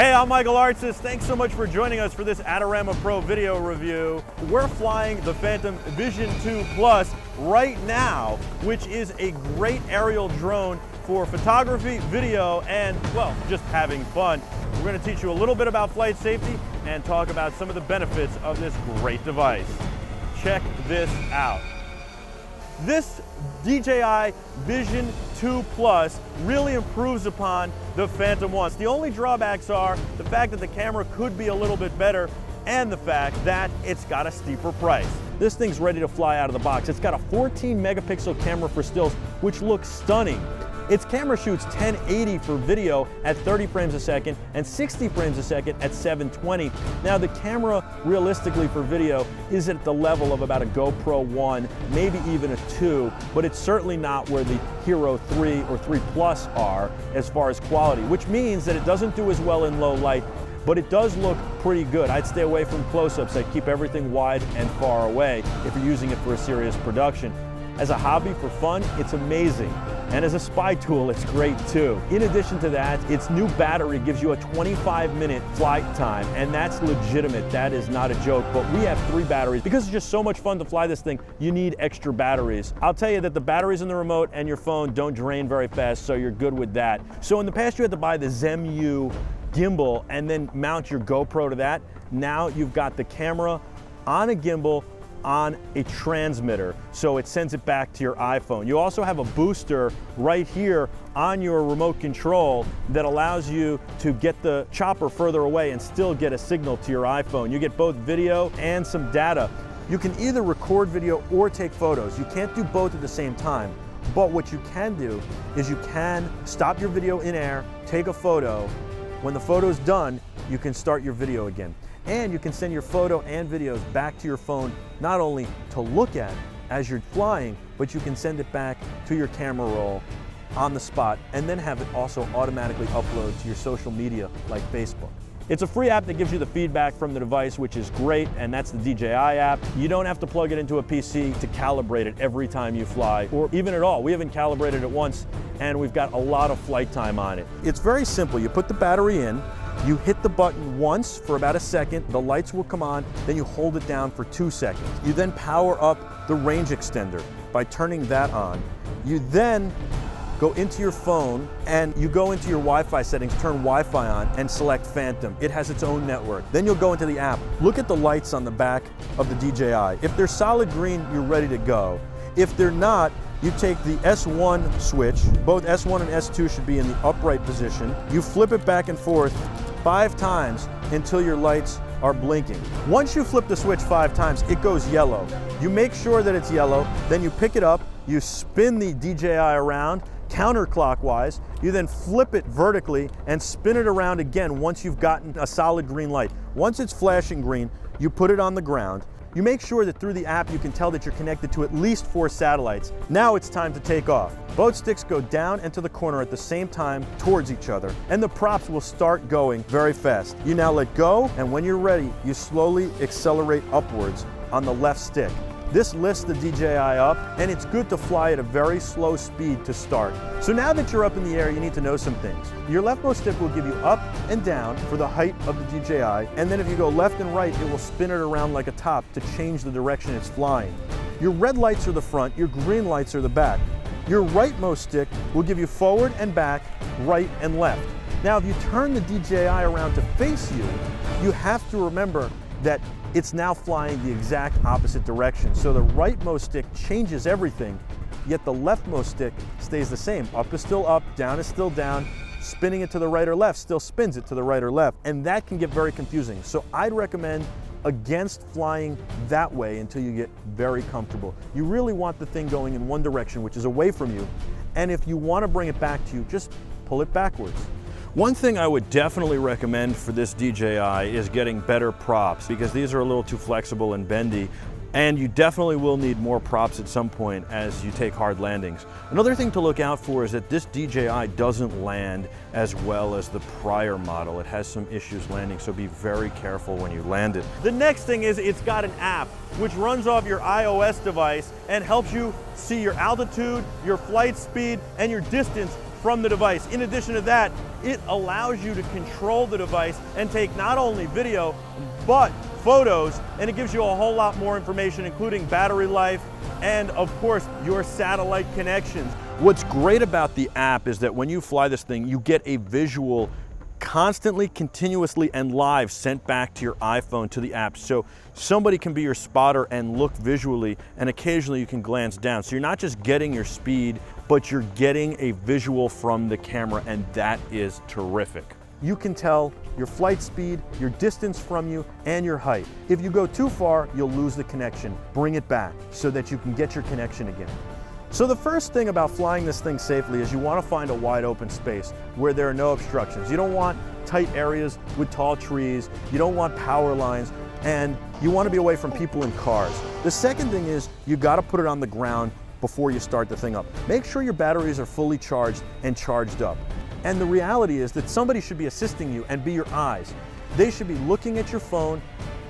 Hey, I'm Michael Artsis. Thanks so much for joining us for this Adorama Pro video review. We're flying the Phantom Vision 2 Plus right now, which is a great aerial drone for photography, video, and, well, just having fun. We're going to teach you a little bit about flight safety and talk about some of the benefits of this great device. Check this out. This DJI Vision 2 Plus really improves upon the Phantom 1. The only drawbacks are the fact that the camera could be a little bit better and the fact that it's got a steeper price. This thing's ready to fly out of the box. It's got a 14 megapixel camera for stills, which looks stunning. Its camera shoots 1080 for video at 30 frames a second and 60 frames a second at 720. Now the camera realistically for video is at the level of about a GoPro 1, maybe even a 2, but it's certainly not where the Hero 3 or 3 Plus are as far as quality, which means that it doesn't do as well in low light, but it does look pretty good. I'd stay away from close-ups. I'd keep everything wide and far away if you're using it for a serious production. As a hobby for fun, it's amazing. And as a spy tool, it's great too. In addition to that, its new battery gives you a 25-minute flight time, and that's legitimate. That is not a joke, but we have 3 batteries. Because it's just so much fun to fly this thing, you need extra batteries. I'll tell you that the batteries in the remote and your phone don't drain very fast, so you're good with that. So in the past, you had to buy the ZEMU gimbal and then mount your GoPro to that. Now you've got the camera on a gimbal on a transmitter, so it sends it back to your iPhone. You also have a booster right here on your remote control that allows you to get the chopper further away and still get a signal to your iPhone. You get both video and some data. You can either record video or take photos. You can't do both at the same time, but what you can do is you can stop your video in air, take a photo. When the photo's done, you can start your video again. And you can send your photo and videos back to your phone, not only to look at as you're flying, but you can send it back to your camera roll on the spot and then have it also automatically upload to your social media like Facebook. It's a free app that gives you the feedback from the device, which is great, and that's the DJI app. You don't have to plug it into a PC to calibrate it every time you fly, or even at all. We haven't calibrated it once, and we've got a lot of flight time on it. It's very simple. You put the battery in, you hit the button once for about a second, the lights will come on, then you hold it down for 2 seconds. You then power up the range extender by turning that on. You then go into your phone and you go into your Wi-Fi settings, turn Wi-Fi on and select Phantom. It has its own network. Then you'll go into the app. Look at the lights on the back of the DJI. If they're solid green, you're ready to go. If they're not, you take the S1 switch. Both S1 and S2 should be in the upright position. You flip it back and forth 5 times until your lights are blinking. Once you flip the switch 5 times, it goes yellow. You make sure that it's yellow, then you pick it up, you spin the DJI around counterclockwise, you then flip it vertically and spin it around again once you've gotten a solid green light. Once it's flashing green, you put it on the ground. You make sure that through the app you can tell that you're connected to at least 4 satellites. Now it's time to take off. Both sticks go down and to the corner at the same time towards each other, and the props will start going very fast. You now let go, and when you're ready, you slowly accelerate upwards on the left stick. This lifts the DJI up, and it's good to fly at a very slow speed to start. So now that you're up in the air, you need to know some things. Your leftmost stick will give you up and down for the height of the DJI, and then if you go left and right, it will spin it around like a top to change the direction it's flying. Your red lights are the front, your green lights are the back. Your rightmost stick will give you forward and back, right and left. Now, if you turn the DJI around to face you, you have to remember that it's now flying the exact opposite direction. So the rightmost stick changes everything, yet the leftmost stick stays the same. Up is still up, down is still down, spinning it to the right or left still spins it to the right or left, and that can get very confusing. So I'd recommend against flying that way until you get very comfortable. You really want the thing going in one direction, which is away from you, and if you want to bring it back to you, just pull it backwards. One thing I would definitely recommend for this DJI is getting better props, because these are a little too flexible and bendy. And you definitely will need more props at some point as you take hard landings. Another thing to look out for is that this DJI doesn't land as well as the prior model. It has some issues landing, so be very careful when you land it. The next thing is it's got an app which runs off your iOS device and helps you see your altitude, your flight speed, and your distance from the device. In addition to that, it allows you to control the device and take not only video, but photos, and it gives you a whole lot more information, including battery life and, of course, your satellite connections. What's great about the app is that when you fly this thing, you get a visual constantly, continuously, and live sent back to your iPhone to the app. So somebody can be your spotter and look visually, and occasionally you can glance down. So you're not just getting your speed, but you're getting a visual from the camera, and that is terrific. You can tell your flight speed, your distance from you, and your height. If you go too far, you'll lose the connection. Bring it back so that you can get your connection again. So the first thing about flying this thing safely is you want to find a wide open space where there are no obstructions. You don't want tight areas with tall trees, you don't want power lines, and you want to be away from people in cars. The second thing is you got to put it on the ground before you start the thing up. Make sure your batteries are fully charged and charged up. And the reality is that somebody should be assisting you and be your eyes. They should be looking at your phone,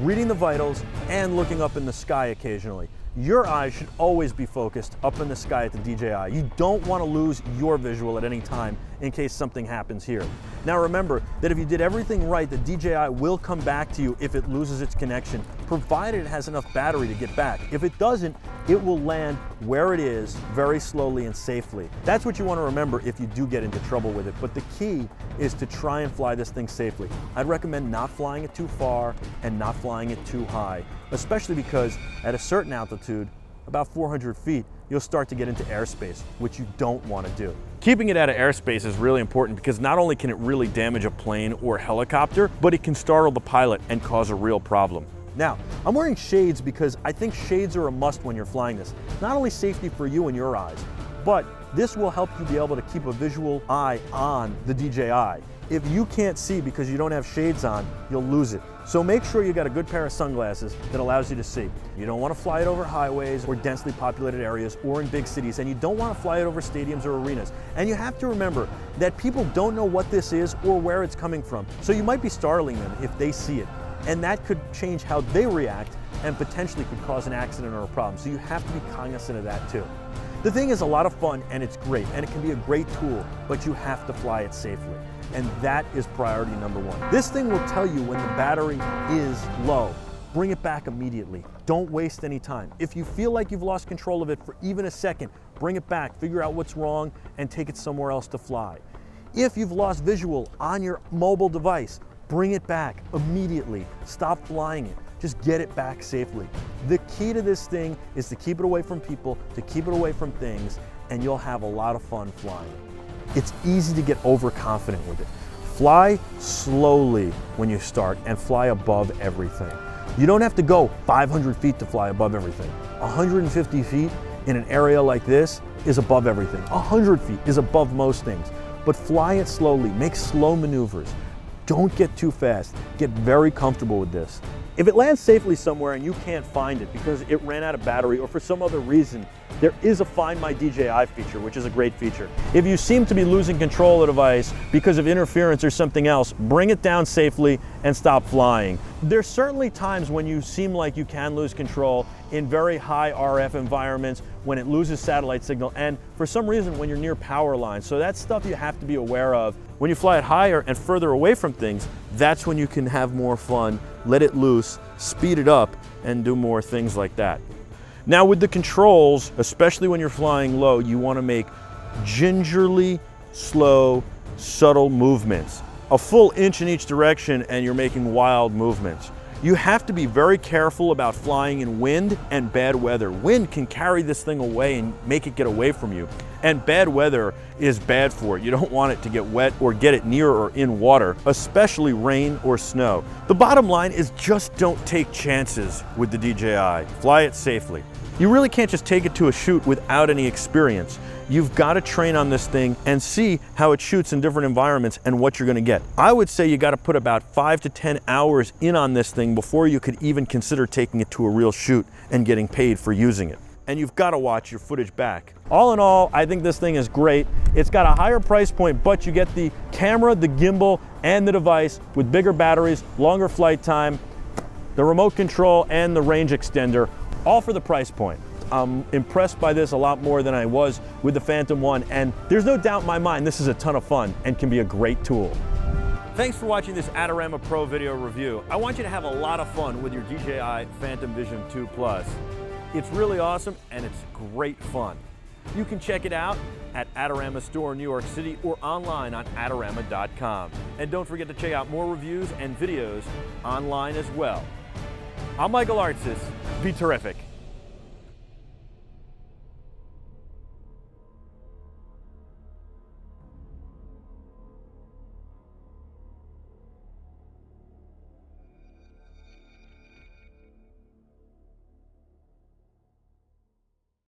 reading the vitals, and looking up in the sky occasionally. Your eyes should always be focused up in the sky at the DJI. You don't want to lose your visual at any time in case something happens here. Now remember that if you did everything right, the DJI will come back to you if it loses its connection, provided it has enough battery to get back. If it doesn't, it will land where it is very slowly and safely. That's what you want to remember if you do get into trouble with it. But the key is to try and fly this thing safely. I'd recommend not flying it too far and not flying it too high, especially because at a certain altitude, about 400 feet, you'll start to get into airspace, which you don't want to do. Keeping it out of airspace is really important because not only can it really damage a plane or helicopter, but it can startle the pilot and cause a real problem. Now, I'm wearing shades because I think shades are a must when you're flying this. Not only safety for you and your eyes, but this will help you be able to keep a visual eye on the DJI. If you can't see because you don't have shades on, you'll lose it. So make sure you got a good pair of sunglasses that allows you to see. You don't want to fly it over highways or densely populated areas or in big cities, and you don't want to fly it over stadiums or arenas. And you have to remember that people don't know what this is or where it's coming from. So you might be startling them if they see it. And that could change how they react and potentially could cause an accident or a problem. So you have to be cognizant of that too. The thing is a lot of fun and it's great and it can be a great tool, but you have to fly it safely. And that is priority number one. This thing will tell you when the battery is low. Bring it back immediately. Don't waste any time. If you feel like you've lost control of it for even a second, bring it back, figure out what's wrong, and take it somewhere else to fly. If you've lost visual on your mobile device, bring it back immediately. Stop flying it. Just get it back safely. The key to this thing is to keep it away from people, to keep it away from things, and you'll have a lot of fun flying. It's easy to get overconfident with it. Fly slowly when you start and fly above everything. You don't have to go 500 feet to fly above everything. 150 feet in an area like this is above everything. 100 feet is above most things. But fly it slowly, make slow maneuvers. Don't get too fast. Get very comfortable with this. If it lands safely somewhere and you can't find it because it ran out of battery or for some other reason, there is a Find My DJI feature, which is a great feature. If you seem to be losing control of the device because of interference or something else, bring it down safely and stop flying. There's certainly times when you seem like you can lose control in very high RF environments, when it loses satellite signal, and for some reason when you're near power lines. So that's stuff you have to be aware of. When you fly it higher and further away from things, that's when you can have more fun, let it loose, speed it up, and do more things like that. Now with the controls, especially when you're flying low, you want to make gingerly, slow, subtle movements. A full inch in each direction and you're making wild movements. You have to be very careful about flying in wind and bad weather. Wind can carry this thing away and make it get away from you. And bad weather is bad for it. You don't want it to get wet or get it near or in water, especially rain or snow. The bottom line is just don't take chances with the DJI. Fly it safely. You really can't just take it to a shoot without any experience. You've got to train on this thing and see how it shoots in different environments and what you're going to get. I would say you got to put about 5 to 10 hours in on this thing before you could even consider taking it to a real shoot and getting paid for using it. And you've got to watch your footage back. All in all, I think this thing is great. It's got a higher price point, but you get the camera, the gimbal, and the device with bigger batteries, longer flight time, the remote control, and the range extender, all for the price point. I'm impressed by this a lot more than I was with the Phantom 1, and there's no doubt in my mind this is a ton of fun and can be a great tool. Thanks for watching this Adorama Pro video review. I want you to have a lot of fun with your DJI Phantom Vision 2 Plus. It's really awesome and it's great fun. You can check it out at Adorama Store in New York City or online on adorama.com. And don't forget to check out more reviews and videos online as well. I'm Michael Artsis. Be terrific.